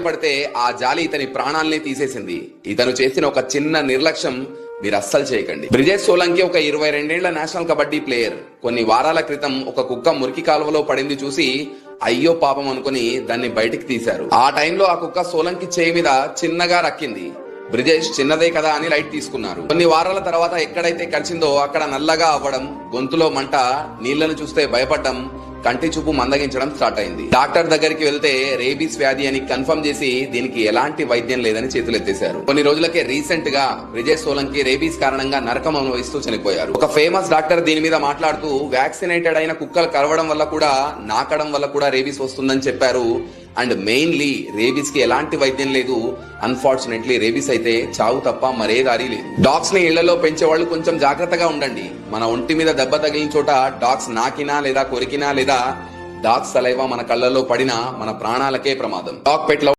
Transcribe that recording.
జాలి పడితే ఆ జాలి ఇతని ప్రాణాల్ని తీసేసింది. ఇతను చేసిన ఒక చిన్న నిర్లక్ష్యం మీరు అస్సలు చేయకండి. బ్రిజేష్ సోలంకి ఒక 22 నేషనల్ కబడ్డీ ప్లేయర్. కొన్ని వారాల క్రితం ఒక కుక్క మురికి కాలువలో పడింది చూసి అయ్యో పాపం అనుకుని దాన్ని బయటికి తీశారు. ఆ టైంలో ఆ కుక్క సోలంకి చేయి మీద చిన్నగా రక్కింది. బ్రిజేష్ చిన్నదే కదా అని లైట్ తీసుకున్నారు. కొన్ని వారాల తర్వాత ఎక్కడైతే కలిసిందో అక్కడ నల్లగా అవ్వడం, గొంతులో మంట, నీళ్లను చూస్తే భయపడడం, కంటి చూపు మందగించడం స్టార్ట్ అయింది. డాక్టర్ దగ్గరికి వెళ్తే రేబీస్ వ్యాధి అని కన్ఫర్మ్ చేసి దీనికి ఎలాంటి వైద్యం లేదని చేతులెత్తేశారు. కొన్ని రోజులకే రీసెంట్ గా బ్రిజేష్ సోలంకి రేబీస్ కారణంగా నరకం అనుభవిస్తూ చనిపోయారు. ఒక ఫేమస్ డాక్టర్ దీని మీద మాట్లాడుతూ వ్యాక్సినేటెడ్ అయిన కుక్కలు కరవడం వల్ల కూడా, నాకడం వల్ల కూడా రేబీస్ వస్తుందని చెప్పారు. అండ్ మెయిన్లీ రేబీస్ కి ఎలాంటి వైద్యం లేదు. అన్ఫార్చునేట్లీ రేబీస్ అయితే చావు తప్ప మరే దారి లేదు. డాగ్స్ ని ఇళ్లలో పెంచే వాళ్ళు కొంచెం జాగ్రత్తగా ఉండండి. మన ఒంటి మీద దెబ్బ తగిలిన చోట డాగ్స్ నాకినా లేదా కొరికినా లేదా డాగ్స్ సలైవా మన కళ్ళల్లో పడినా మన ప్రాణాలకే ప్రమాదం. డాగ్ పెట్